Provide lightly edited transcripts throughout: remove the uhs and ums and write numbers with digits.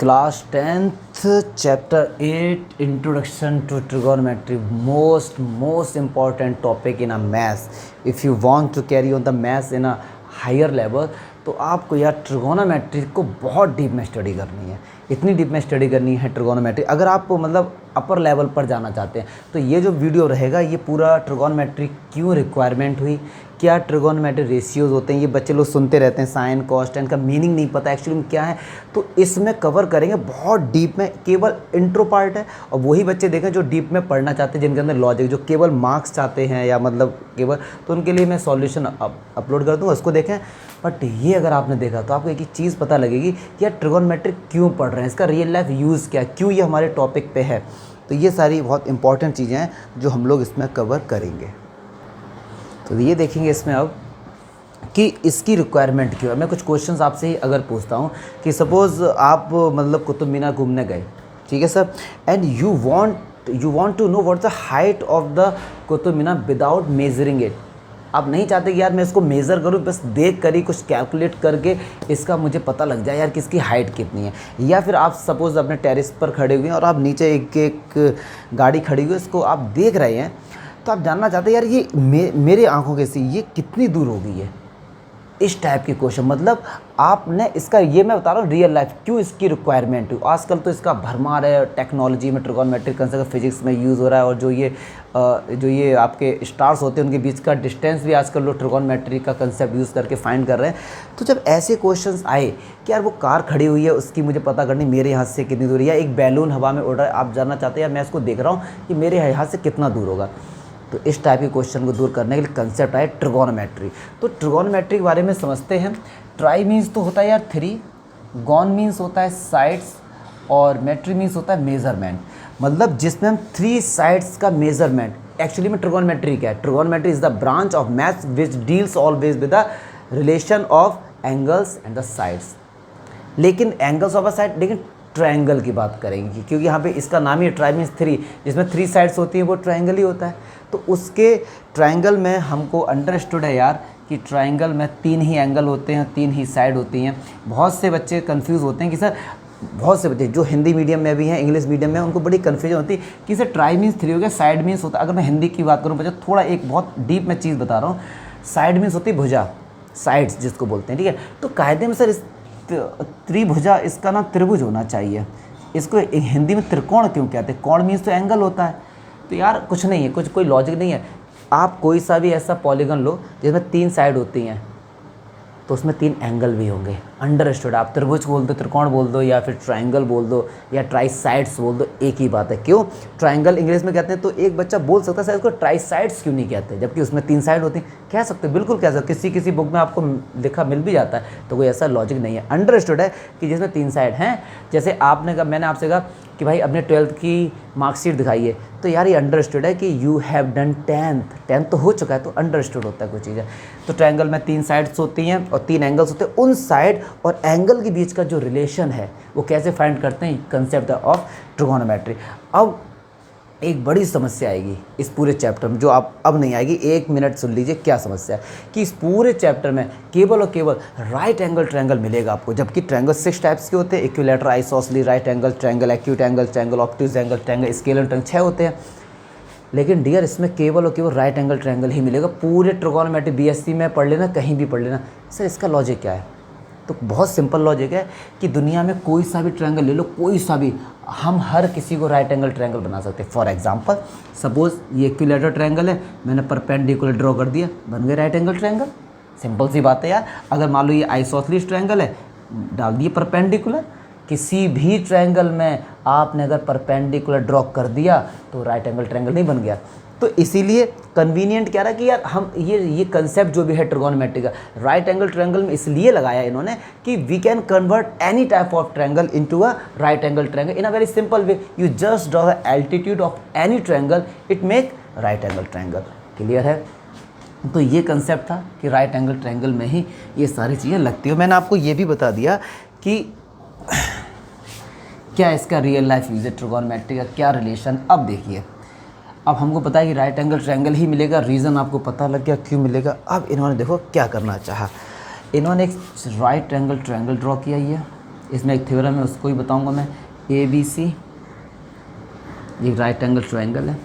Class 10th chapter 8 introduction to trigonometry, most important topic in a maths. If you want to carry on the maths in a higher level, तो आपको यार trigonometry को बहुत deep में study करनी है, इतनी डीप में स्टडी करनी है ट्रिगोनोमेट्री। अगर आप मतलब अपर लेवल पर जाना चाहते हैं तो ये जो वीडियो रहेगा ये पूरा ट्रिगोनोमेट्री क्यों रिक्वायरमेंट हुई, क्या ट्रिगोनोमेट्री रेशियोज होते हैं, ये बच्चे लोग सुनते रहते हैं साइन कॉस टेन का मीनिंग नहीं पता एक्चुअली में क्या है, तो इसमें कवर करेंगे बहुत डीप में। केवल इंट्रो पार्ट है और वही बच्चे देखें जो डीप में पढ़ना चाहते हैं, जिनके अंदर लॉजिक, जो केवल मार्क्स चाहते हैं या मतलब केवल, तो उनके लिए मैं सॉल्यूशन अपलोड कर दूँगा, उसको देखें। बट ये अगर आपने देखा तो आपको एक चीज़ पता लगेगी कि यार ट्रिगोनोमेट्री क्यों पढ़ रहे हैं, इसका रियल लाइफ यूज़ क्या है, क्यों ये हमारे टॉपिक पे है। तो ये सारी बहुत इंपॉर्टेंट चीज़ें हैं जो हम लोग इसमें कवर करेंगे। तो ये देखेंगे इसमें अब कि इसकी रिक्वायरमेंट क्यों है। मैं कुछ क्वेश्चंस आपसे ही अगर पूछता हूँ कि सपोज़ आप मतलब कुतुब मीनार घूमने गए, ठीक है sir, and you want to know what the height of the Qutub Minar without measuring it. आप नहीं चाहते कि यार मैं इसको मेज़र करूँ, बस देख कर ही कुछ कैलकुलेट करके इसका मुझे पता लग जाए यार कि इसकी हाइट कितनी है। या फिर आप सपोज़ अपने टेरेस पर खड़े हुए हैं और आप नीचे एक गाड़ी खड़ी हुई है, इसको आप देख रहे हैं, तो आप जानना चाहते हैं यार ये मेरे आंखों के से ये कितनी दूर हो गई है। इस टाइप के क्वेश्चन, मतलब आपने इसका, ये मैं बता रहा हूँ रियल लाइफ क्यों इसकी रिक्वायरमेंट है। आजकल तो इसका भरमार है टेक्नोलॉजी में, ट्रिगोनोमेट्रिक कंसेप्ट फिजिक्स में यूज़ हो रहा है। और जो ये आपके स्टार्स होते हैं उनके बीच का डिस्टेंस भी आजकल लोग ट्रिगोनोमेट्री का कंसेप्ट यूज़ करके फाइंड कर रहे हैं। तो जब ऐसे क्वेश्चंस आए कि यार वो कार खड़ी हुई है उसकी मुझे पता करनी मेरे यहाँ से कितनी दूर है, या एक बैलून हवा में उड़ रहा है, आप जानना चाहते हैं यार मैं इसको देख रहा हूँ कि मेरे यहाँ से कितना दूर होगा, तो इस टाइप के क्वेश्चन को दूर करने के लिए कंसेप्ट आए ट्रिगोनोमेट्री। तो ट्रिगोनोमेट्री के बारे में समझते हैं। ट्राई मीन्स तो होता है यार 3, गॉन मीन्स होता है साइड्स, और मेट्री मीन्स होता है मेजरमेंट। मतलब जिसमें हम 3 साइड्स का मेजरमेंट। एक्चुअली में ट्रिगोनोमेट्री क्या है? Trigonometry is the branch of maths which deals always with the relation of angles and the sides. लेकिन एंगल्स ऑफ अ साइड, लेकिन ट्रायंगल की बात करेंगे क्योंकि यहाँ पे इसका नाम ही है ट्राई मीन्स 3, जिसमें 3 साइड्स होती हैं वो ट्रायंगल ही होता है। तो उसके ट्रायंगल में हमको अंडरस्टूड है यार कि ट्रायंगल में 3 ही एंगल होते हैं, 3 ही साइड होती हैं। बहुत से बच्चे कंफ्यूज होते हैं कि सर, बहुत से बच्चे जो हिंदी मीडियम में भी हैं, इंग्लिश मीडियम में, उनको बड़ी कन्फ्यूजन होती है कि सर ट्राई मीन्स 3 हो गया, साइड मीन्स होता है। अगर मैं हिंदी की बात करूँ बच्चा, थोड़ा एक बहुत डीप में चीज़ बता रहा हूँ। साइड मीन्स होती है भुजा, साइड्स जिसको बोलते हैं, ठीक है। तो कायदे में सर इस त्रिभुजा, इसका नाम त्रिभुज होना चाहिए। इसको हिंदी में त्रिकोण क्यों कहते हैं? कोण मीन्स तो एंगल होता है। तो यार कुछ नहीं है, कोई लॉजिक नहीं है। आप कोई सा भी ऐसा पॉलीगन लो जिसमें 3 साइड होती हैं, तो उसमें 3 एंगल भी होंगे। अंडरस्टूड? आप त्रिभुज बोल दो, त्रिकोण बोल दो, या फिर ट्रायंगल बोल दो, या ट्राई साइड्स बोल दो, एक ही बात है। क्यों ट्रायंगल इंग्लिश में कहते हैं, तो एक बच्चा बोल सकता है सर इसको ट्राई साइड्स क्यों नहीं कहते, जबकि उसमें 3 साइड होती हैं। कह सकते, बिल्कुल कह सकते, किसी बुक में आपको लिखा मिल भी जाता है, तो कोई ऐसा लॉजिक नहीं है। अंडरस्टूड है कि जिसमें 3 साइड हैं। जैसे आपने कहा, मैंने आपसे कहा कि भाई अपने 12th की मार्कशीट दिखाइए, तो यार ये अंडरस्टूड है कि यू हैव डन 10th तो हो चुका है, तो अंडरस्टूड होता है कोई चीज़ है। तो ट्रायंगल में 3 साइड्स होती हैं और 3 एंगल्स होते हैं। उन साइड और एंगल के बीच का जो रिलेशन है वो कैसे फाइंड करते हैं? Concept of trigonometry. अब एक बड़ी समस्या आएगी इस पूरे चैप्टर में, जो आप अब नहीं आएगी, 1 मिनट सुन लीजिए क्या समस्या है। कि इस पूरे चैप्टर में केवल और केवल राइट एंगल ट्रायंगल मिलेगा आपको, जबकि ट्रायंगल 6 टाइप्स के होते हैं। Equilateral, isosceles, right angle triangle, acute angle triangle, obtuse angle triangle, scalene triangle, 6 होते हैं। लेकिन डियर इसमें केवल और केवल राइट एंगल ट्रायंगल ही मिलेगा। पूरे ट्रिगोनोमेट्री बीएससी में पढ़ लेना, कहीं भी पढ़ लेना। सर इसका लॉजिक क्या है? तो बहुत सिंपल लॉजिक है कि दुनिया में कोई सा भी ट्रायंगल ले लो, कोई सा भी, हम हर किसी को राइट एंगल ट्रायंगल बना सकते हैं। फॉर एग्जांपल सपोज ये इक्विलैटरल ट्रायंगल है, मैंने परपेंडिकुलर ड्रॉ कर दिया, बन गए राइट एंगल ट्रायंगल। सिंपल सी बात है यार। अगर मान लो ये आइसोसेलेस ट्रायंगल है, डाल दिए परपेंडिकुलर। किसी भी ट्रायंगल में आपने अगर परपेंडिकुलर ड्रॉ कर दिया तो राइट एंगल ट्रायंगल नहीं बन गया। तो इसीलिए कन्वीनियंट क्या रहा कि यार हम ये कंसेप्ट जो भी है ट्रिगोनोमेट्री का, राइट एंगल ट्रायंगल में इसलिए लगाया इन्होंने कि we can convert any type of triangle into a right angle triangle in a very simple way. You just draw the altitude of any triangle, it make right angle triangle. Clear है? तो ये concept था कि right angle triangle में ही ये सारी चीज़ें लगती है। मैंने आपको ये भी बता दिया कि क्या इसका रियल लाइफ यूज है, ट्रिगोनोमेट्री का क्या रिलेशन। अब देखिए, अब हमको पता है कि राइट एंगल ट्रायंगल ही मिलेगा, रीज़न आपको पता लग गया क्यों मिलेगा। अब इन्होंने देखो क्या करना चाहा, इन्होंने एक राइट एंगल ट्रायंगल ड्रॉ किया, ये इसमें एक थ्योरम है, उसको ही बताऊंगा मैं। ABC ये राइट एंगल ट्रायंगल है।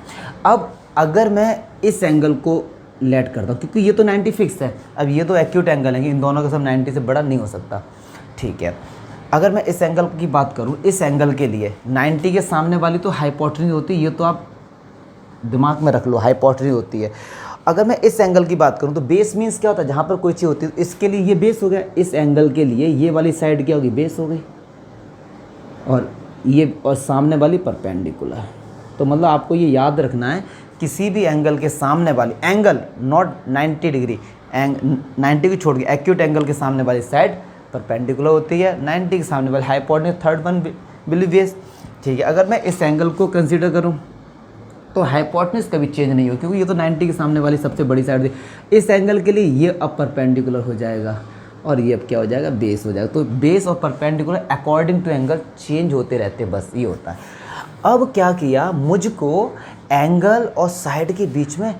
अब अगर मैं इस एंगल को लेट करता हूँ, क्योंकि ये तो 90 फिक्स है, अब ये तो एक्यूट एंगल है कि इन दोनों का सब 90 से बड़ा नहीं हो सकता, ठीक है। अगर मैं इस एंगल की बात करूँ, इस एंगल के लिए 90 के सामने वाली तो हाइपोटेन्यूज होती है, ये तो आप दिमाग में रख लो, हाइपोटेन्यूज होती है। अगर मैं इस एंगल की बात करूँ तो बेस मीन्स क्या होता है, जहाँ पर कोई चीज़ होती है, इसके लिए ये बेस हो गया, इस एंगल के लिए ये वाली साइड क्या होगी, बेस हो गई, और ये और सामने वाली परपेंडिकुलर। तो मतलब आपको ये याद रखना है, किसी भी एंगल के सामने वाली एंगल, नॉट 90 डिग्री, 90 की छोड़ के एक्यूट एंगल के सामने वाली साइड परपेंडिकुलर होती है, 90 के सामने वाली hypotenuse, third one will be base, ठीक है। अगर मैं इस एंगल को कंसीडर करूँ तो हाइपोटेन्यूज कभी चेंज नहीं हो, क्योंकि ये तो 90 के सामने वाली सबसे बड़ी साइड थी। इस एंगल के लिए ये अब परपेंडिकुलर हो जाएगा और ये अब क्या हो जाएगा, बेस हो जाएगा। तो बेस और perpendicular according to angle change होते रहते हैं, बस ये होता है। अब क्या किया, मुझको एंगल और साइड के बीच में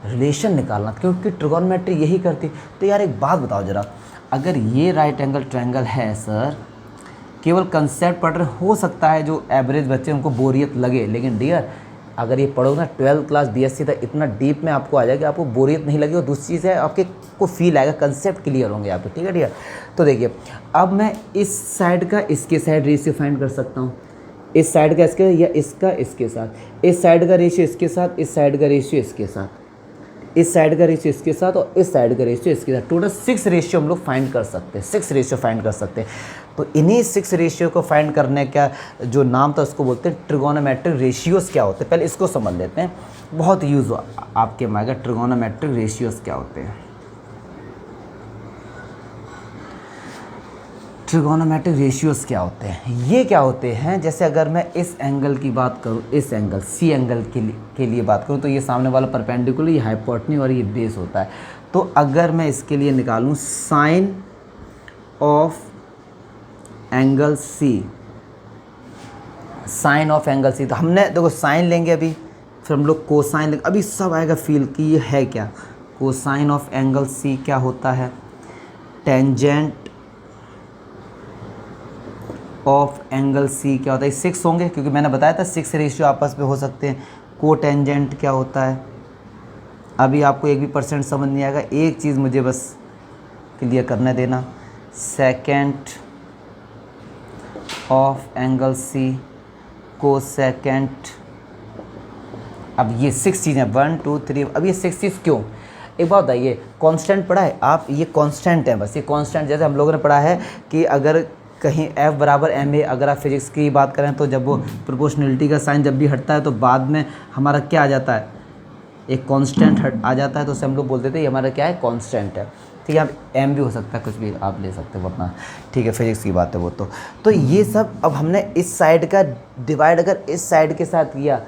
रिलेशन निकालना, क्योंकि ट्रिगोनोमेट्री यही करती। तो यार एक बात बताओ ज़रा, अगर ये राइट एंगल ट्रायंगल है सर, केवल कंसेप्ट पढ़ रहे, हो सकता है जो एवरेज बच्चे उनको बोरियत लगे, लेकिन डियर अगर ये पढ़ोगे ना 12th क्लास BSc तक, इतना डीप में आपको आ जाएगा कि आपको बोरियत नहीं लगी, और दूसरी चीज़ है आपके को फील आएगा, कंसेप्ट क्लियर होंगे आपके, ठीक है डियर। तो देखिए अब मैं इस साइड का इसके साइड रेशियो फाइंड कर सकता हूँ, इस साइड का इसके या इसका इसके साथ, इस साइड का रेशियो इसके साथ, इस साइड का रेशियो इसके साथ, इस साइड का रेशियो इसके साथ, और इस साइड का रेशियो इसके साथ। टोटल 6 रेशियो हम लोग फाइंड कर सकते हैं, 6 रेशियो फाइंड कर सकते हैं। तो इन्हीं 6 रेशियो को फाइंड करने का जो नाम था उसको बोलते हैं ट्रिगोनोमेट्रिक रेशियोज़। क्या होते हैं पहले इसको समझ लेते हैं, बहुत यूज़ आपके में आएगा। ट्रिगोनोमेट्रिक रेशियोज़ क्या होते हैं, ट्रिगोनोमेट्रिक रेशियोज़ क्या होते हैं, ये क्या होते हैं, जैसे अगर मैं इस एंगल की बात करूँ, इस एंगल C एंगल के लिए बात करूँ, तो ये सामने वाला परपेंडिकुलर, ये हाइपोटेन्यूज और ये बेस होता है। तो अगर मैं इसके लिए निकालूँ sine of angle C, sine of angle C, तो हमने देखो साइन लेंगे अभी, फिर हम लोग कोसाइन लेंगे, अभी सब आएगा फील कि ये है क्या। कोसाइन ऑफ एंगल C क्या होता है, टेंजेंट ऑफ एंगल C क्या होता है, 6 होंगे, क्योंकि मैंने बताया था 6 रेशियो आपस में हो सकते हैं। कोटेंजेंट क्या होता है, अभी आपको एक भी परसेंट समझ नहीं आएगा, एक चीज़ मुझे बस क्लियर करने देना, second of angle C, cosecant. अब ये 6 चीज़ें 1 2 3, अब ये 6 चीज़ क्यों, एक बात बताइए, कांस्टेंट पढ़ा है आप, ये कांस्टेंट है, बस ये कांस्टेंट। जैसे हम लोगों ने पढ़ा है कि अगर कहीं F बराबर ma, अगर आप फिजिक्स की बात करें तो जब वो प्रोपोर्शनलिटी का साइन जब भी हटता है तो बाद में हमारा क्या आ जाता है, एक कांस्टेंट आ जाता है, तो उसे हम लोग बोलते थे ये हमारा क्या है, कांस्टेंट है, ठीक है। अब m भी हो सकता है, कुछ भी आप ले सकते हो अपना, ठीक है, फिजिक्स की बात है वो। तो ये सब अब हमने इस साइड का डिवाइड अगर इस साइड के साथ किया,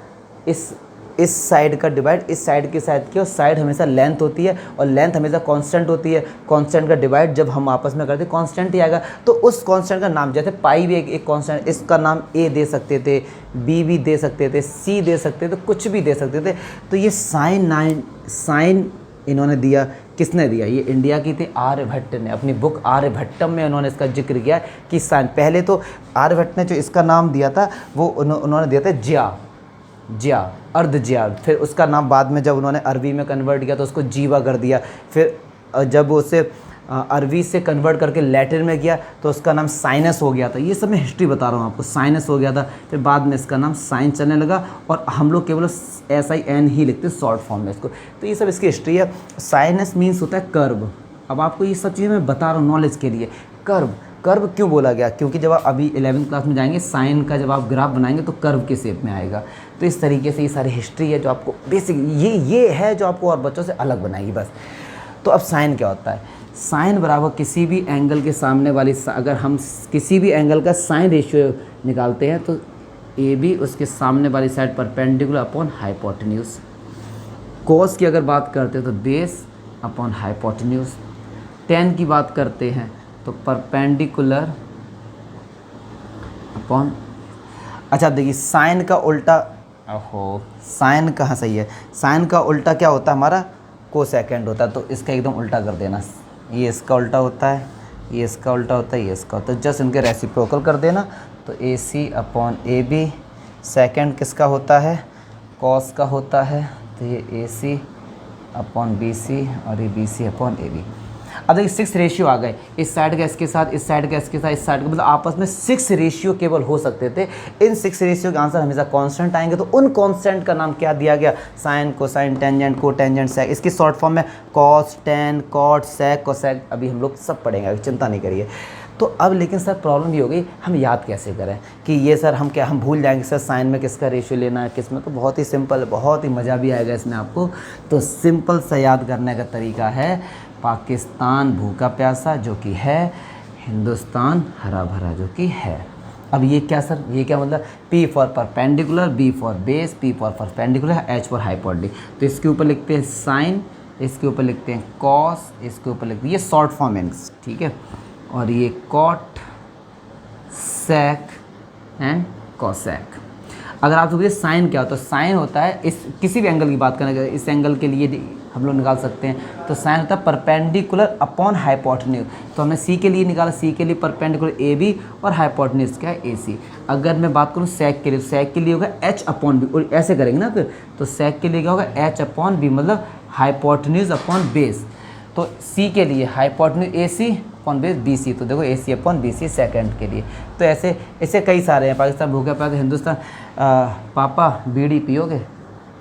इस साइड का डिवाइड इस साइड के साथ किया, और साइड हमेशा लेंथ होती है और लेंथ हमेशा कांस्टेंट होती है। कांस्टेंट का डिवाइड जब हम आपस में करते हैं कांस्टेंट ही आएगा। तो उस कांस्टेंट का नाम, जैसे पाई भी एक कांस्टेंट, इसका नाम a दे सकते थे, b भी दे सकते थे, c दे सकते थे, कुछ भी दे सकते थे। तो ये साइन इन्होंने दिया, किसने दिया, ये इंडिया की थे आर्यभट्ट ने, अपनी बुक आर्यभट्टम में उन्होंने इसका जिक्र किया कि साइन। पहले तो आर्यभट्ट ने जो इसका नाम दिया था वो उन्होंने दिया था ज्या, अर्ध ज्या। फिर उसका नाम बाद में जब उन्होंने अरबी में कन्वर्ट किया तो उसको जीवा कर दिया। फिर जब उसे अरबी से कन्वर्ट करके लैटिन में किया तो उसका नाम साइनस हो गया था। ये सब मैं हिस्ट्री बता रहा हूँ आपको, साइनस हो गया था। फिर बाद में इसका नाम साइन चलने लगा और हम लोग केवल SIN ही लिखते हैं शॉर्ट फॉर्म में इसको। तो ये सब इसकी हिस्ट्री है। साइनस मीन्स होता है कर्व। अब आपको ये सब चीज़ें मैं बता रहा हूँ नॉलेज के लिए। कर्व क्यों बोला गया, क्योंकि जब आप अभी 11th क्लास में जाएंगे साइन का जब आप ग्राफ बनाएंगे तो कर्व के शेप में आएगा। तो इस तरीके से ये सारी हिस्ट्री है जो आपको बेसिक ये है जो आपको और बच्चों से अलग बनाएगी बस। तो अब साइन क्या होता है, साइन बराबर किसी भी एंगल के सामने वाली, अगर हम किसी भी एंगल का साइन रेशियो निकालते हैं तो AB उसके सामने वाली side perpendicular upon hypotenuse. Cos की अगर बात करते हैं तो बेस अपॉन हाइपोटेन्यूज। टेन की बात करते हैं तो परपेंडिकुलर अपॉन, अच्छा देखिए साइन का उल्टा, ओहो साइन कहाँ सही है, साइन का उल्टा क्या होता है हमारा, कोसेकेंड होता है। तो इसका एकदम उल्टा कर देना, ये इसका उल्टा होता है, ये इसका उल्टा होता है, ये इसका होता है, जस्ट इनके रेसिप्रोकल कर देना। तो AC/AB, सेकंड किसका होता है, कॉस का होता है, तो ये AC/BC और ये BC/AB। अब देखिए 6 रेशियो आ गए, इस साइड का इसके साथ, इस साइड का इसके साथ, इस साइड का, मतलब आपस में 6 रेशियो केवल हो सकते थे। इन 6 रेशियो के आंसर हमेशा कांस्टेंट आएंगे। तो उन कांस्टेंट का नाम क्या दिया गया, साइन, कोसाइन, टेंजेंट, कोटेंजेंट, सेक। इसकी शॉर्ट फॉर्म में कॉस, टेन, कॉट, सेक, कोसेक, अभी हम लोग सब पढ़ेंगे, अभी चिंता नहीं करिए। तो अब लेकिन सर प्रॉब्लम ये हो गई, हम याद कैसे करें कि ये सर हम भूल जाएंगे सर साइन में किसका रेशियो लेना है किस में। तो बहुत ही सिंपल, बहुत ही मज़ा भी आएगा इसमें आपको। तो सिंपल सा याद करने का तरीका है, पाकिस्तान भूखा प्यासा जो कि है, हिंदुस्तान हरा भरा जो कि है। अब ये क्या सर, ये क्या मतलब, P for perpendicular, B for base, P for perpendicular, H for hypotenuse. तो इसके ऊपर लिखते हैं साइन, इसके ऊपर लिखते हैं कॉस, इसके ऊपर लिखते हैं, ये शॉर्ट फॉर्म है, ठीक है। और ये कॉट, सेक एंड कोसेक। अगर आप पूछे साइन क्या होता है, साइन होता है इस किसी भी एंगल की बात करें, इस एंगल के लिए हम लोग निकाल सकते हैं। तो साइन होता है परपेंडिकुलर अपॉन हाइपोटेन्यूज। तो हमने सी के लिए निकाला, सी के लिए परपेंडिकुलर AB और हाइपोटेन्यूज क्या है AC। अगर मैं बात करूँ सेक के लिए, सेक के लिए होगा H/B, और ऐसे करेंगे ना फिर, तो सेक के लिए क्या होगा H/B, मतलब हाइपोटेन्यूज अपॉन बेस। तो C के लिए हाइपोटेन्यूज AC/बेस BC। तो देखो AC/BC सेकंड के लिए। तो ऐसे कई सारे हैं। पाकिस्तान भूखा प्यासा, हिंदुस्तान, पापा बीड़ी पियोगे,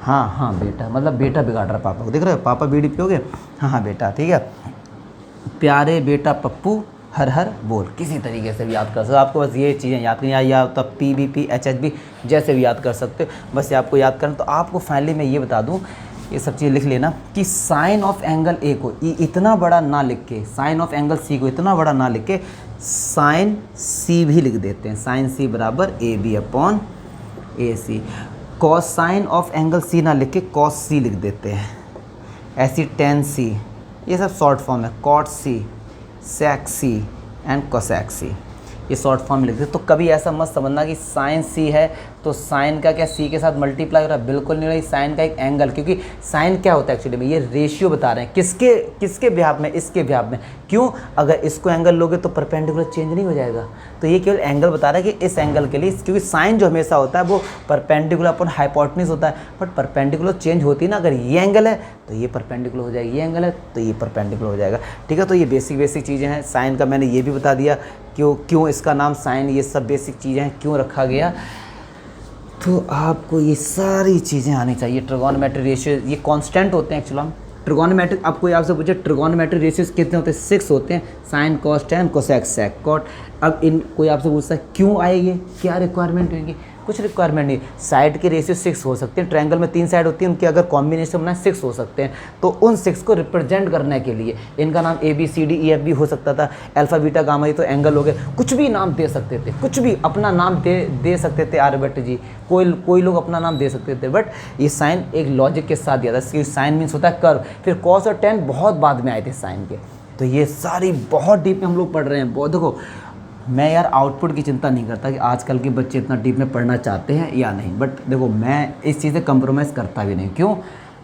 हाँ बेटा, मतलब बेटा बिगाड़ रहा पापा को, देख रहे हो, पापा बीड़ी पियोगे, हाँ बेटा, ठीक है। प्यारे बेटा पप्पू हर हर बोल, किसी तरीके से भी याद कर सकते हो। आपको बस ये चीज़ें याद करनी, या तो PBP, HHB जैसे भी याद कर सकते हो, बस ये आपको याद करना। तो आपको फाइनली मैं ये बता दूँ, ये सब चीज़ लिख लेना कि साइन ऑफ एंगल A को इतना बड़ा ना लिख के, साइन ऑफ एंगल C को इतना बड़ा ना लिख के, साइन C भी लिख देते हैं। साइन C बराबर AB/AC। Cos sine of angle C ना लिख के कॉस C लिख देते हैं। ऐसी टेन C, ये सब शॉर्ट फॉर्म है, cot C, sec C and cosec C, ये शॉर्ट फॉर्म लिखते हैं। तो कभी ऐसा मत समझना कि साइन C है तो साइन का क्या C के साथ मल्टीप्लाई हो रहा है, बिल्कुल नहीं हो रही। साइन का एक एंगल, क्योंकि साइन क्या होता है एक्चुअली में, ये रेशियो बता रहे हैं किसके बिहाफ में, इसके बिहाफ में। क्यों, अगर इसको एंगल लोगे तो परपेंडिकुलर चेंज नहीं हो जाएगा। तो ये केवल एंगल बता रहा है कि इस एंगल के लिए, क्योंकि साइन जो हमेशा होता है वो परपेंडिकुलर अपॉन हाइपोटेन्यूज होता है, बट परपेंडिकुलर चेंज होती है ना। अगर ये एंगल है तो ये परपेंडिकुलर हो जाएगी, ये एंगल है तो ये परपेंडिकुलर हो जाएगा, ठीक है। तो ये बेसिक चीज़ें हैं। साइन का मैंने ये भी बता दिया क्यों इसका नाम साइन, ये सब बेसिक चीज़ें हैं क्यों रखा गया। तो आपको ये सारी चीज़ें आनी चाहिए। ट्रिगोनोमेट्रिक रेशियो ये कांस्टेंट होते हैं एक्चुअली। ट्रिगोनोमेट्रिक, अब कोई आपसे पूछे ट्रिगोनोमेट्रिक रेशियोज कितने होते हैं, 6 होते हैं, साइन, कॉस, टेन, कोसेक, सेक, कॉट। अब इन कोई आपसे पूछता है क्यों आएगी, क्या रिक्वायरमेंट होगी, कुछ रिक्वायरमेंट नहीं। साइड के रेशियो 6 हो सकते हैं, ट्रायंगल में 3 साइड होती है, उनके अगर कॉम्बिनेशन बनाए 6 हो सकते हैं। तो उन 6 को रिप्रेजेंट करने के लिए इनका नाम ABCDEF भी हो सकता था, अल्फा बीटा गामा, ये तो एंगल हो गए, कुछ भी नाम दे सकते थे, कुछ भी अपना नाम दे सकते थे। आर्यभट्ट जी, कोई लोग अपना नाम दे सकते थे, बट ये साइन एक लॉजिक के साथ दिया था। साइन मीन्स होता है कर्व, फिर कॉस और टेन बहुत बाद में आए थे साइन के। तो ये सारी बहुत डीप में हम लोग पढ़ रहे हैं। बहुत देखो, मैं यार आउटपुट की चिंता नहीं करता कि आजकल के बच्चे इतना डीप में पढ़ना चाहते हैं या नहीं, बट देखो मैं इस चीज़ से कंप्रोमाइज़ करता भी नहीं। क्यों,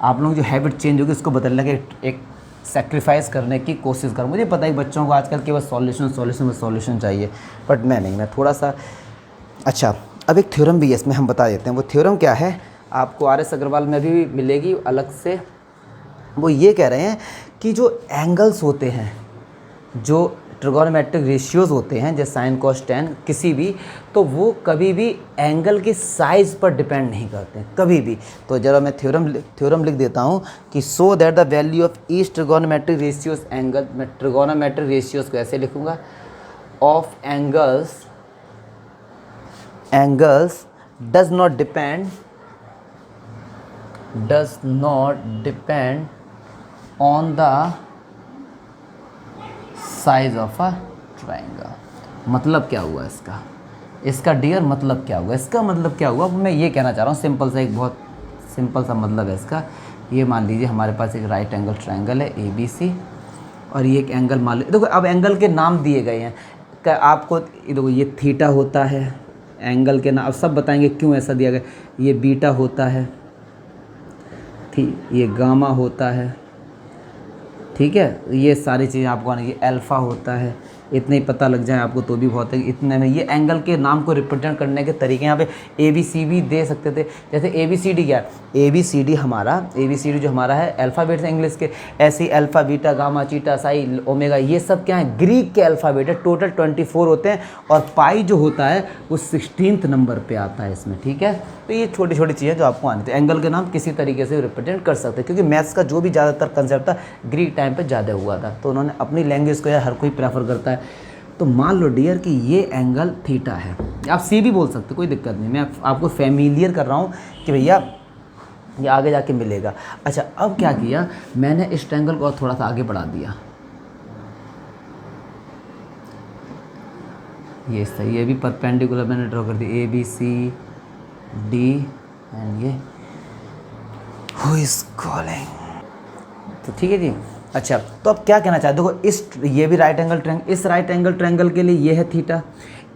आप लोग जो हैबिट चेंज होगी उसको बदलने के एक सेक्रीफाइस करने की कोशिश करूँ। मुझे पता है कि बच्चों को आजकल केवल सॉल्यूशन चाहिए, बट मैं नहीं, मैं थोड़ा सा। अच्छा, अब एक थ्योरम भी है इसमें हम बता देते हैं। वो थ्योरम क्या है, आपको RS अग्रवाल में भी मिलेगी अलग से। वो ये कह रहे हैं कि जो एंगल्स होते हैं, जो ट्रिगोनोमेट्रिक रेशियोज़ होते हैं, जैसे साइन, कॉस, टेन, किसी भी, तो वो कभी भी एंगल के साइज़ पर डिपेंड नहीं करते हैं, कभी भी। तो जरा मैं थ्योरम लिख देता हूँ कि so that the value of each trigonometric ratios angle, मैं ट्रिगोनोमेट्रिक रेशियोज़ को ऐसे लिखूँगा, of angles does not depend on the size of a triangle. मतलब क्या हुआ इसका डियर मतलब क्या हुआ, इसका मतलब क्या हुआ, मैं ये कहना चाह रहा हूँ सिंपल सा, एक बहुत सिंपल सा मतलब है इसका। ये मान लीजिए हमारे पास एक राइट एंगल ट्रायंगल है ABC, और ये एक एंगल मान लीजिए, देखो अब एंगल के नाम दिए गए हैं। आपको देखो ये थीटा होता है, एंगल के नाम अब सब बताएंगे क्यों ऐसा दिया गया। ये बीटा होता है, ये गामा होता है, ठीक है, ये सारी चीज़ें आपको आने की, अल्फ़ा होता है, इतने ही पता लग जाए आपको तो भी बहुत है। इतने में ये एंगल के नाम को रिप्रेजेंट करने के तरीके यहाँ पे ए बी सी भी दे सकते थे। जैसे ए बी सी डी क्या है, ए बी सी डी जो हमारा है अल्फ़ाबेट है इंग्लिश के, ऐसे अल्फ़ा बीटा गामा चीटा साई ओमेगा, ये सब क्या है ग्रीक के अल्फ़ाबेट है। टोटल 24 होते हैं और पाई जो होता है वो 16th नंबर पे आता है इसमें, ठीक है। तो ये छोटी छोटी चीज़ें जो आपको आनी थी। एंगल के नाम किसी तरीके से रिप्रेजेंट कर सकते हैं, क्योंकि मैथ्स का जो भी ज़्यादातर कंसेप्ट था ग्रीक टाइम पे ज़्यादा हुआ था, तो उन्होंने अपनी लैंग्वेज को यार हर कोई प्रेफर करता है। तो मान लो डियर कि ये एंगल थीटा है, आप सी भी बोल सकते, कोई दिक्कत नहीं, मैं आपको फैमिलियर कर रहा हूँ कि भैया ये आगे जाके मिलेगा। अच्छा, अब क्या किया मैंने, इस ट्रायंगल को और थोड़ा सा आगे बढ़ा दिया, ये सही, ये भी परपेंडिकुलर मैंने ड्रॉ कर दी, A B C D and ये हु इज कॉलिंग, तो ठीक है जी। अच्छा, तो अब क्या कहना चाहते हो, देखो ये भी राइट एंगल ट्रायंगल, इस राइट एंगल ट्रायंगल के लिए ये है थीटा,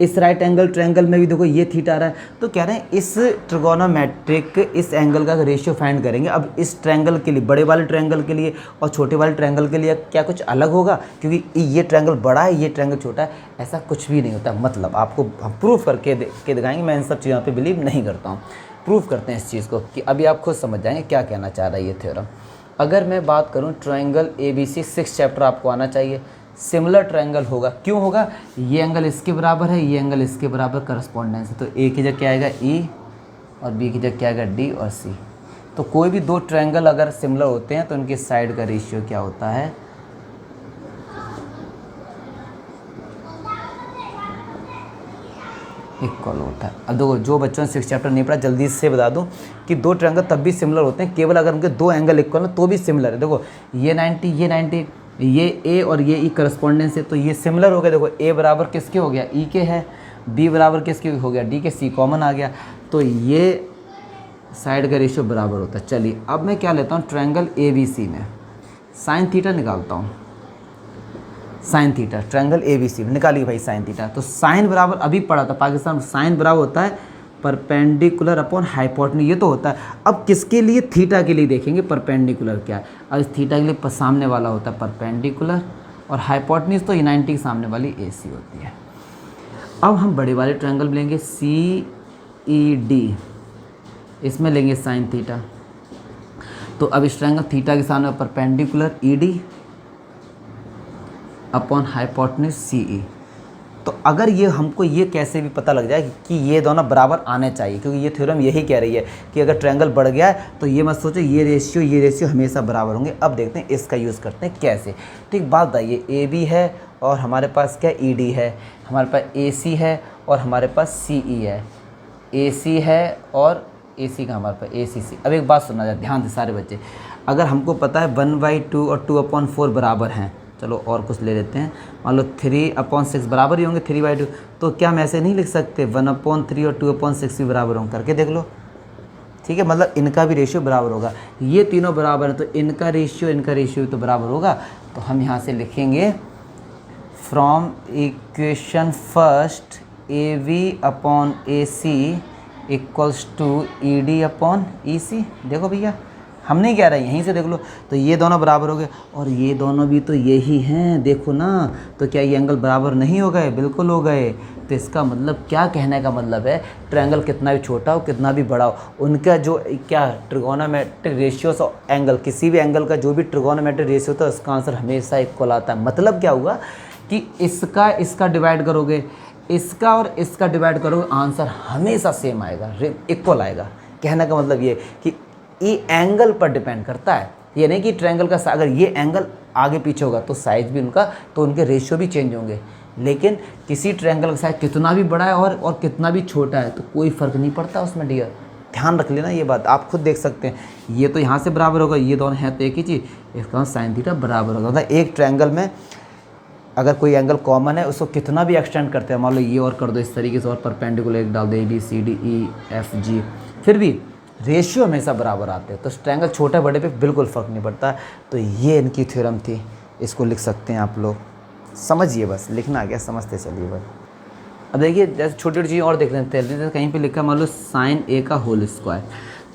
इस राइट एंगल ट्रायंगल में भी देखो ये थीटा आ रहा है। तो कह रहे हैं इस ट्रिगोनोमेट्रिक इस एंगल का रेशियो फाइंड करेंगे। अब इस ट्रायंगल के लिए, बड़े वाले ट्रायंगल के लिए और छोटे वाले ट्रायंगल के लिए क्या कुछ अलग होगा, क्योंकि ये ट्रायंगल बड़ा है ये ट्रायंगल छोटा है, ऐसा कुछ भी नहीं होता। मतलब आपको हम प्रूफ करके दिखाएंगे, मैं इन सब चीज़ों पर बिलीव नहीं करता हूँ। प्रूफ करते हैं इस चीज़ को कि अभी आप खुद समझ जाएंगे क्या कहना चाह रहा है ये थ्योरम। अगर मैं बात करूं triangle A B C 6 chapter आपको आना चाहिए, सिमिलर ट्रायंगल होगा। क्यों होगा, ये एंगल इसके बराबर है, ये एंगल इसके बराबर करस्पॉन्डेंस है, तो ए की जगह क्या आएगा ई और बी की जगह क्या आएगा डी और सी। तो कोई भी दो ट्रायंगल अगर सिमिलर होते हैं तो उनकी साइड का रेशियो क्या होता है, इक्वल होता है। अब देखो जो बच्चों ने 6 चैप्टर नहीं पढ़ा, जल्दी से बता दूं कि दो ट्रायंगल तब भी सिमिलर होते हैं केवल अगर उनके दो एंगल इक्वल हो तो भी सिमिलर है। देखो ये 90 ये ए और ये ई करस्पॉन्डेंस है, तो ये सिमिलर हो गया। देखो ए बराबर किसके हो गया, ई के है, बी बराबर किसके हो गया, डी के, सी कॉमन आ गया, तो ये साइड का रेशियो बराबर होता है। चलिए अब मैं क्या लेता हूँ, ट्रायंगल ए बी सी में साइन थीटा निकालता हूँ, sine theta triangle A B C निकालिए भाई साइन थीटा। तो साइन बराबर अभी पढ़ा था पाकिस्तान में, साइन बराबर होता है परपेंडिकुलर अपॉन हाइपोटेन्यूज, ये तो होता है। अब किसके लिए, थीटा के लिए देखेंगे परपेंडिकुलर क्या है। अब इस थीटा के लिए सामने वाला होता है परपेंडिकुलर और हाइपोटेन्यूज तो 90 के सामने वाली ए सी होती है। अब हम बड़े वाले ट्रायंगल लेंगे सी ई डी, इसमें लेंगे साइन थीटा। तो अब इस ट्रायंगल थीटा के सामने perpendicular E D upon hypotenuse C E. तो अगर ये हमको ये कैसे भी पता लग जाए कि ये दोनों बराबर आने चाहिए, क्योंकि ये थ्योरम यही कह रही है कि अगर ट्रायंगल बढ़ गया है तो ये मत सोचो ये रेशियो हमेशा बराबर होंगे। अब देखते हैं इसका यूज़ करते हैं कैसे। तो एक बात बताइए, ए बी है और हमारे पास क्या ई डी है, हमारे पास ए सी है और हमारे पास सी ई है, ए सी है और ए सी का हमारे पास ए सी सी। अब एक बात सुनना जाए ध्यान से सारे बच्चे, अगर हमको पता है 1/2 और 2/4 बराबर हैं, चलो और कुछ ले लेते हैं, मान लो 3/6 बराबर ही होंगे 3/2, तो क्या हम ऐसे नहीं लिख सकते 1/3 और 2/6 भी बराबर होंगे, करके देख लो, ठीक है। मतलब इनका भी रेशियो बराबर होगा, ये तीनों बराबर है तो इनका रेशियो तो बराबर होगा। तो हम यहाँ से लिखेंगे from equation first A B upon A C equals to E D upon E C. देखो भैया हम नहीं कह रहे, यहीं से देख लो, तो ये दोनों बराबर हो गए और ये दोनों भी तो यही हैं, देखो ना। तो क्या ये एंगल बराबर नहीं हो गए, बिल्कुल हो गए। तो इसका मतलब क्या, कहने का मतलब है ट्रायंगल कितना भी छोटा हो कितना भी बड़ा हो, उनका जो क्या ट्रिगोनोमेट्रिक रेशियोस ऑफ एंगल, किसी भी एंगल का जो भी ट्रिगोनोमेट्रिक रेशियो होता है उसका आंसर हमेशा इक्वल आता है। मतलब क्या हुआ कि इसका डिवाइड करोगे, इसका और इसका डिवाइड करोगे, आंसर हमेशा सेम आएगा, इक्वल आएगा। कहने का मतलब ये कि ये एंगल पर डिपेंड करता है, ये नहीं कि ट्रायंगल का अगर ये एंगल आगे पीछे होगा तो साइज भी उनका, तो उनके रेशियो भी चेंज होंगे। लेकिन किसी ट्रायंगल का साइज कितना भी बड़ा है और कितना भी छोटा है तो कोई फ़र्क नहीं पड़ता उसमें डियर, ध्यान रख लेना ये बात, आप खुद देख सकते हैं। ये तो यहाँ से बराबर होगा, ये दोनों हैं तो एक ही चीज़, इसका साइन थीटा बराबर होगा। मतलब एक ट्रायंगल में अगर कोई एंगल कॉमन है उसको कितना भी एक्सटेंड करते हैं, मान लो ये और कर दो इस तरीके से और परपेंडिकुलर एक डाल दो A B C D E F G, फिर भी रेशियो हमेशा बराबर आते हैं। तो ट्रायंगल छोटे बड़े पे बिल्कुल फ़र्क नहीं पड़ता। तो ये इनकी थ्योरम थी, इसको लिख सकते हैं आप लोग, समझिए बस, लिखना आ गया समझते चलिए बस। अब देखिए जैसे छोटी छोटी चीज़ और देख लेते हैं, जैसे कहीं पे लिखा मान लो साइन ए का होल स्क्वायर,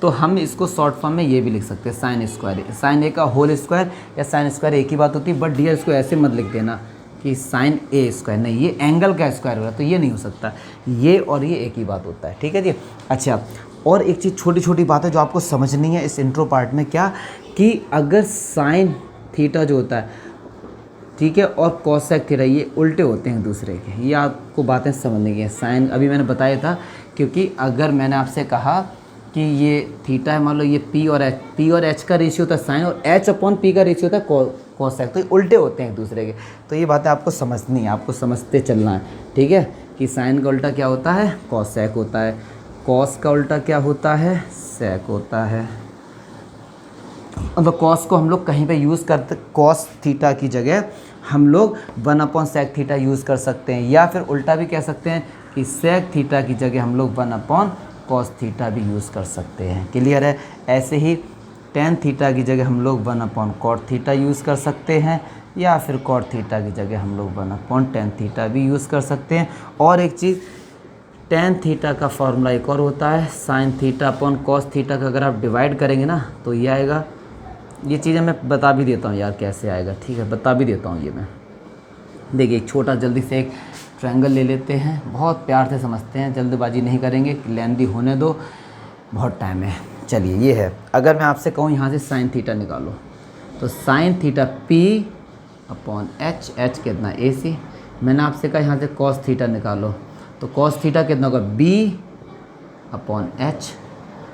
तो हम इसको शॉर्ट फॉर्म में ये भी लिख सकते हैं साइन स्क्वायर, साइन ए का होल स्क्वायर या साइन स्क्वायर एक ही बात होती है। बट डियर इसको ऐसे मत लिख देना कि साइन ए स्क्वायर, नहीं ये एंगल का स्क्वायर होगा, तो ये नहीं हो सकता, ये और ये एक ही बात होता है, ठीक है जी। अच्छा, और एक चीज़ छोटी छोटी बात है जो आपको समझनी है इस इंट्रो पार्ट में, क्या कि अगर साइन थीटा जो होता है, ठीक है, और कोसेक थीटा ये उल्टे होते हैं एक दूसरे के, ये आपको बातें समझने की है। साइन अभी मैंने बताया था, क्योंकि अगर मैंने आपसे कहा कि ये थीटा है, मान लो ये पी और एच का रेशियो होता है साइन, और एच अपॉन पी का रेशियो होता है कोसेक, तो ये उल्टे होते हैं एक दूसरे के। तो ये बातें आपको समझनी है, आपको समझते चलना है, ठीक है, कि साइन का उल्टा क्या होता है, कोसेक होता है, कॉस का उल्टा क्या होता है, सेक होता है। मतलब कॉस को हम लोग कहीं पे यूज़ करते, कॉस थीटा की जगह हम लोग 1/sec थीटा यूज़ कर सकते हैं, या फिर उल्टा भी कह सकते हैं कि सेक थीटा की जगह हम लोग 1/cos थीटा भी यूज़ कर सकते हैं। क्लियर है? ऐसे ही टेन थीटा की जगह हम लोग 1/cot थीटा यूज़ कर सकते हैं, या फिर cot थीटा की जगह हम लोग 1/tan थीटा भी यूज़ कर सकते हैं। और एक चीज़, tan थीटा का फॉर्मूला एक और होता है, sin theta upon cos theta का अगर आप डिवाइड करेंगे ना तो ये आएगा। ये चीज़ें मैं बता भी देता हूँ यार कैसे आएगा, ठीक है, बता भी देता हूँ ये मैं। देखिए एक छोटा जल्दी से एक ट्रायंगल ले लेते हैं, बहुत प्यार से समझते हैं, जल्दबाजी नहीं करेंगे, लेंदी होने दो, बहुत टाइम है। चलिए ये है, अगर मैं आपसे कहूँ यहाँ से साइन थीटा निकालो, तो sine theta P upon H कितना AC। मैंने आपसे कहा यहाँ से कॉस थीटा निकालो, तो कॉस थीटा कितना होगा B अपॉन H।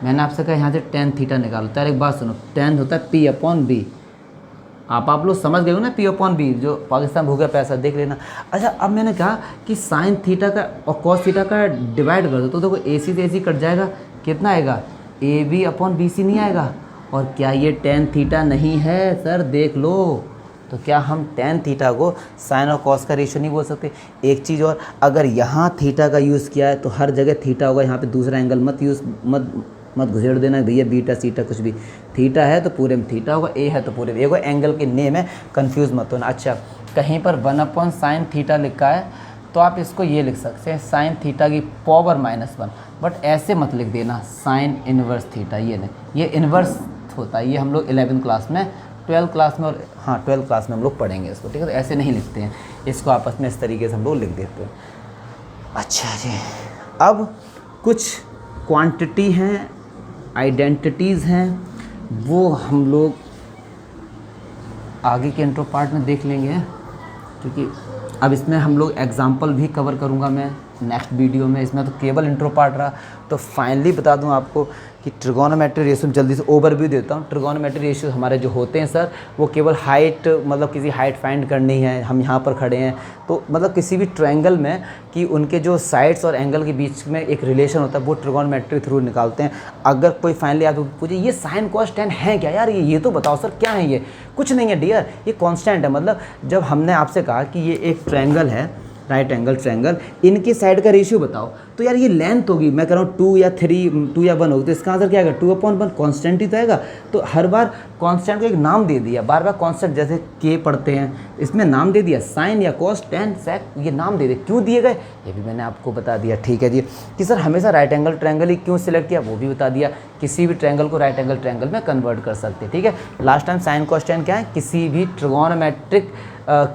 मैंने आपसे कहा यहाँ से टेन थीटा निकालो, तो यार एक बात सुनो, टेन होता है P अपॉन B। आप लोग समझ गए हो ना, P अपॉन B, जो पाकिस्तान भूखा पैसा देख लेना। अच्छा, अब मैंने कहा कि साइन थीटा का और कॉस थीटा का डिवाइड कर दो, तो देखो AC से AC कट जाएगा, कितना आएगा AB अपॉन BC नहीं आएगा। और क्या ये टेन थीटा नहीं है सर, देख लो। तो क्या हम टेन थीटा को साइन और कॉस का रेशियो नहीं बोल सकते? एक चीज़ और, अगर यहाँ थीटा का यूज़ किया है तो हर जगह थीटा होगा, यहाँ पे दूसरा एंगल मत घुसेड़ देना भैया, बीटा सीटा कुछ भी, थीटा है तो पूरे में थीटा होगा, ए है तो पूरे में, एक एंगल के नेम है, कंफ्यूज मत होना। अच्छा, कहीं पर 1/sin थीटा लिखा है तो आप इसको ये लिख सकते हैं साइन थीटा की पावर -1, बट ऐसे मत लिख देना साइन इनवर्स थीटा, ये नहीं, ये इनवर्स होता है, ये हम लोग 11th क्लास में, 12th क्लास में, और हाँ 12th क्लास में हम लोग पढ़ेंगे इसको, ठीक है। तो ऐसे नहीं लिखते हैं इसको, आपस में इस तरीके से हम लोग लिख देते हैं। अच्छा जी, अब कुछ क्वांटिटी हैं, आइडेंटिटीज़ हैं, वो हम लोग आगे के इंट्रो पार्ट में देख लेंगे, क्योंकि अब इसमें हम लोग एग्जाम्पल भी कवर करूँगा मैं नेक्स्ट वीडियो में। इसमें तो केवल इंट्रो पार्ट रहा। तो फाइनली बता दूं आपको कि ट्रिगोनोमेट्री रेशियो, जल्दी से ओवरव्यू देता हूं। ट्रिगोनोमेट्री रेशियो हमारे जो होते हैं सर, वो केवल हाइट, मतलब किसी हाइट फाइंड करनी है, हम यहाँ पर खड़े हैं तो मतलब किसी भी ट्रायंगल में कि उनके जो साइड्स और एंगल के बीच में एक रिलेशन होता है, वो ट्रिगोनोमेट्री थ्रू निकालते हैं। अगर कोई फाइनली आप पूछे ये साइन कॉस टेन है क्या यार, ये तो बताओ सर क्या है, ये कुछ नहीं है डियर, ये कांस्टेंट है। मतलब जब हमने आपसे कहा कि ये एक ट्रायंगल है, राइट एंगल ट्रायंगल, इनकी साइड का रेशियो बताओ, तो यार ये लेंथ होगी, मैं कह रहा हूँ 2 या 3, 2 या 1 होगी, तो इसका आंसर क्या आएगा 2/1, कांस्टेंट ही तो आएगा। तो हर बार कांस्टेंट को एक नाम दे दिया, बार बार कांस्टेंट, जैसे के पढ़ते हैं इसमें नाम दे दिया, साइन या कॉस टेन सेक, ये नाम दे दिए। क्यों दिए गए ये भी मैंने आपको बता दिया, ठीक है जी। कि सर हमेशा राइट एंगल ट्रायंगल ही क्यों सिलेक्ट किया, वो भी बता दिया। किसी भी ट्रायंगल को राइट एंगल ट्रायंगल में कन्वर्ट कर सकते हैं, ठीक है। Last time sine cos tan क्या है, किसी भी ट्रिगोनोमेट्रिक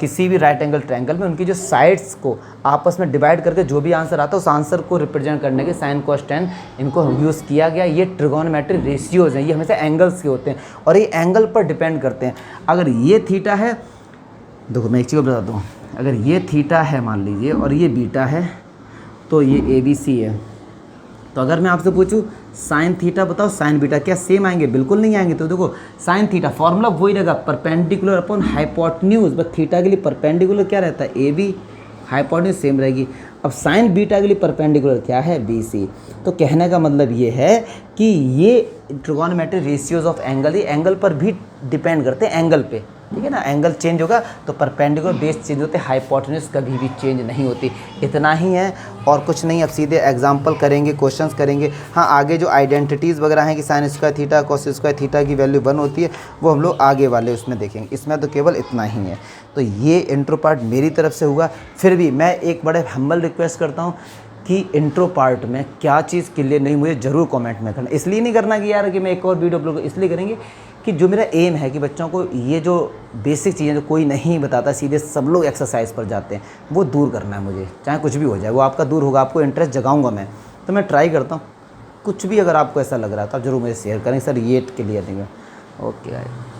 किसी भी राइट एंगल ट्रायंगल में उनकी जो साइड्स को आपस में डिवाइड करके जो भी आंसर आता है उस आंसर को रिप्रेजेंट करने के साइन कॉस टेन इनको यूज़ किया गया। ये ट्रिगोनोमेट्रिक रेशियोज़ हैं, ये हमेशा एंगल्स के होते हैं और ये एंगल पर डिपेंड करते हैं। अगर ये थीटा है, देखो मैं एक चीज़ बता दूँ, अगर ये थीटा है मान लीजिए और ये बीटा है, तो ये ABC है। तो अगर मैं आपसे पूछूं साइन थीटा बताओ साइन बीटा, क्या सेम आएंगे? बिल्कुल नहीं आएंगे। तो देखो साइन थीटा फॉर्मूला वही रहेगा, परपेंडिकुलर अपॉन हाइपोटेन्यूज, बस थीटा के लिए परपेंडिकुलर क्या रहता है AB, हाइपोटेन्यूज सेम रहेगी। अब साइन बीटा के लिए परपेंडिकुलर क्या है BC। तो कहने का मतलब ये है कि ये ट्रिगोनोमेट्रिक रेशियोज ऑफ एंगल, ये एंगल पर भी डिपेंड करते हैं, एंगल पे, ठीक है ना। एंगल चेंज होगा तो परपेंडिकुलर बेस चेंज होते, हाइपोटेन्यूज कभी भी चेंज नहीं होती। इतना ही है और कुछ नहीं। अब सीधे एग्जांपल करेंगे, क्वेश्चंस करेंगे। हाँ, आगे जो आइडेंटिटीज़ वगैरह हैं कि sine square theta cos square theta की वैल्यू 1 होती है, वो हम लोग आगे वाले उसमें देखेंगे। इसमें तो केवल इतना ही है। तो ये इंट्रो पार्ट मेरी तरफ से हुआ। फिर भी मैं एक बड़े हम्बल रिक्वेस्ट करता हूँ कि इंट्रो पार्ट में क्या चीज़ क्लियर नहीं मुझे ज़रूर कमेंट में करना। इसलिए नहीं करना कि यार कि मैं एक और वीडियो अपलोड, इसलिए करेंगे कि जो मेरा एम है कि बच्चों को ये जो बेसिक चीज़ें जो कोई नहीं बताता, सीधे सब लोग एक्सरसाइज पर जाते हैं, वो दूर करना है मुझे, चाहे कुछ भी हो जाए, वो आपका दूर होगा, आपको इंटरेस्ट जगाऊंगा मैं। तो मैं ट्राई करता हूँ। कुछ भी अगर आपको ऐसा लग रहा है तो आप जरूर मुझे शेयर करें, सर ये क्लियर नहीं है। ओके।